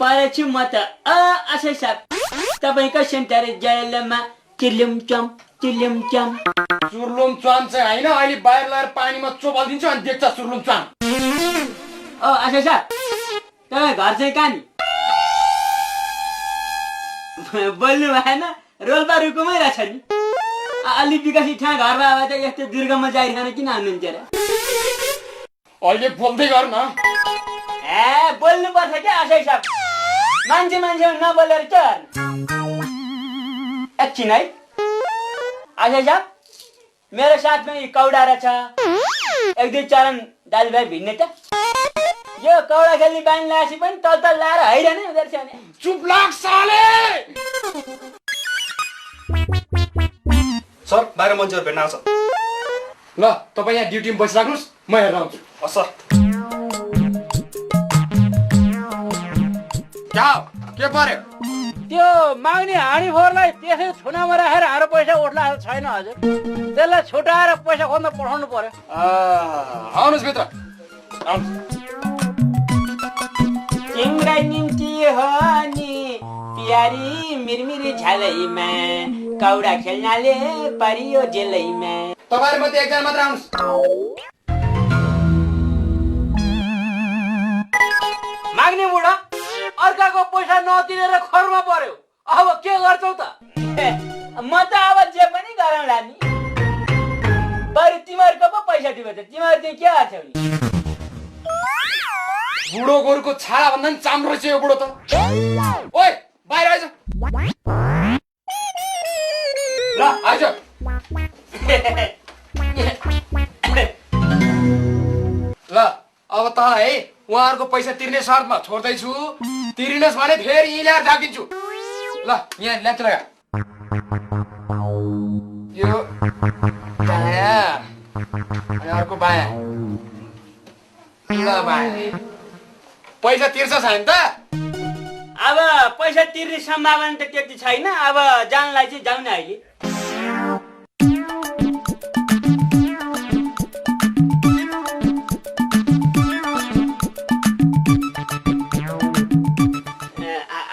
परेछु म त आशा साहब तपाईको सेन्टर जेलमा चिल्लुम चम चुर्लुम च्वाम चाहिँ होइन, अहिले बाहिर लगाएर पानीमा चोबालिदिन्छु अनि देख्छ चुर्लुम च्वाम। आशा साहब तपाईँ घर चाहिँ कहाँ नि? बोल्नु भएन, रोल्पा रुकुमै रहेछ नि। अलि विकसित ठाउँ घरमा अब त यस्तो दुर्गममा जाइरहन किन हुनुहुन्थ्यो र? अहिले बोल्दै गर न। बोल्नु पर्छ क्या आशा साहब, मान्छे नबोलेर के गर्नु? एकछिन है आशा साहब, मेरो साथमा यी कौडा रहेछ, एक दुई चरण दाजुभाइ भिड्ने त। यो कौडा खेल्ने बानी लगाएपछि पनि तल लाएर हैरहने हुँदो रहेछ भने। चुप लाग साले। सर बाहिर मान्छेहरू भेट्न आउँछ। ल तपाईँ यहाँ ड्युटीमा बसिराख्नुहोस्, म हेरेर आउँछु। सर के पर्यो? त्यो माग्ने हाँडी फोहोरलाई त्यसै छुनामा राखेर हाम्रो पैसा उठ्ला छैन हजुर, त्यसलाई छुटाएर पैसा खोज्न पठाउनु पर्यो। आउनुहोस् भित्र आउनुहोस्। तिम्रै निम्ति हो नि प्यारी मिरमिरी झलैमा कौडा खेल्नाले परियो जेलैमा। तपाईहरु मध्ये एकजना मात्र आउनुहोस्। माग्ने बुढा अर्काको पैसा नतिरेर खरमा पर्यो, अब के गर्छौ त? म त अब जे पनि गरौँला नि, बरु तिमीहरूको पो पैसा टिपेछ, तिमीहरू चाहिँ के गर्छौ नि? बुढो गोरुको छाडा भन्दा नि चाम्रो रहेछ यो बुढो त। ओइ बाहिर आइज। ल आइज। ल अब त है उहाँहरूको पैसा तिर्ने शर्तमा छोड्दैछु, तिरिनस् भने फेरि यहीँ ल्याएर झाकिन्छु। ल यहाँ ल्याच लगा यो दायाँ अनि अर्को बायाँ। ल बायाँ पैसा तिर्छ छैन त? अब पैसा तिर्ने सम्भावना त त्यति छैन, अब जानलाई चाहिँ जाउँ न अहिले।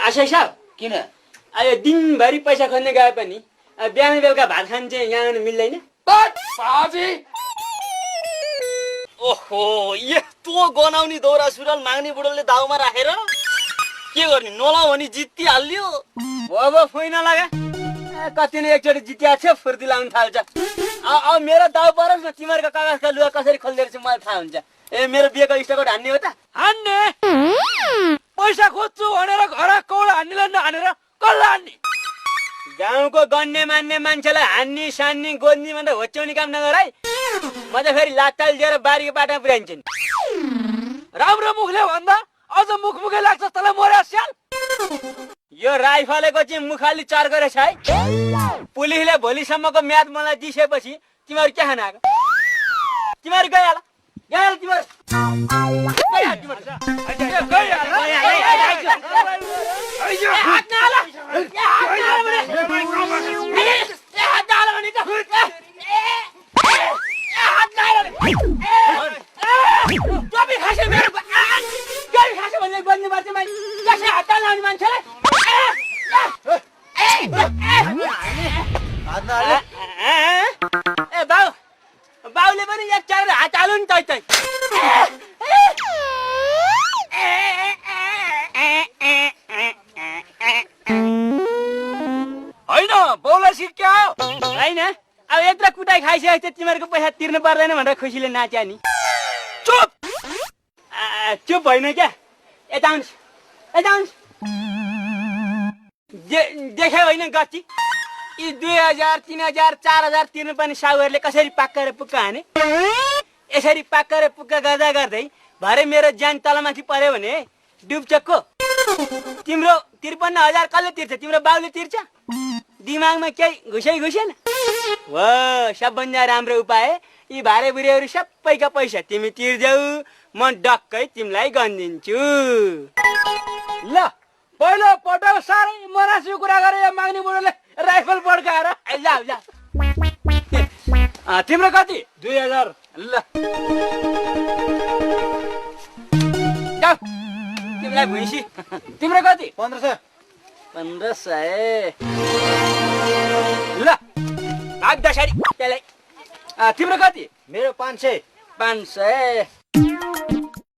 आशा साहब किन? अहिले दिनभरि पैसा खोज्ने गए पनि बिहान बेलुका भात खान चाहिँ यहाँ आउनु मिल्दैन? साजी ओहो, यस्तो गनाउने दौरा सुरुवाल माग्ने बुढोले दाउमा राखेर के गर्ने? नलाउ भने जित्तिहाल्यो। अब फोइन लगा, कति नै एकचोटि जितिया छ फुर्ती लाउनु थाल्छ। अब मेरो दाउ परोस् न, तिमीहरूको कागजका लुगा कसरी खोल्दो रहेछ मलाई थाहा हुन्छ। मेरो बिहेको स्टकआउट हान्ने हो त? हान्ने पैसा खोज्छु भनेर घर कौडा हान्नेलाई नहानेर कसलाई हान्ने? गाउँको गन्ने मान्ने मान्छेलाई हान्ने सान्ने गोद्ने भनेर होच्याउने काम नगर है। म त फेरि लात्ताल दिएर बारीको बाटोमा पुर्याइन्छ नि। राम्रो मुखले भन्दा अझ मुखमुखै लाग्छ तँलाई मर्या स्याल। यो राइफलेको चाहिँ मुखाली चर्को रहेछ है। पुलिसले भोलिसम्मको म्याद मलाई दिइसकेपछि तिमीहरू के खान आएको? तिमीहरू गइहाल तिमीहरू। बाउले पनि एक चार हात हाल्नु नि तै। होइन बाउलाई सिक्या होइन, अब यत्रो कुटाइ खाइसकेको थियो, तिमीहरूको पैसा तिर्नु पर्दैन भनेर खुसीले नाच्या नि। चुप चुप होइन क्या, यता आउनुहोस् यता आउनुहोस्। देख्यो होइन गति? यी 2000 3000 4000 तिर्नुपर्ने साहुहरूले कसरी पाक्का र पुक्का हाने? यसरी पाक्का र पुक्का गर्दा गर्दै भरे मेरो ज्यान तलमाथि पर्यो भने डुब्छ को? तिम्रो 53,000 कसले तिर्छ? तिम्रो बाउले तिर्छ? दिमागमा केही घुसेन? हो, सबभन्दा राम्रो उपाय यी भारे बुढीहरू सबैका पैसा तिमी तिर्देऊ, म डक्कै तिमीलाई गनिदिन्छु। ल पहिलो पटक साह्रै मनासी कुरा गरे यो माग्ने बुढोले राइफल पड्काएर। ल तिम्रो कति? 2000। ल तिमीलाई भैँसी तिम्रो कति 1500 1500 ल भाग्दा साडी त्यसलाई तिम्रो कति मेरो 500 500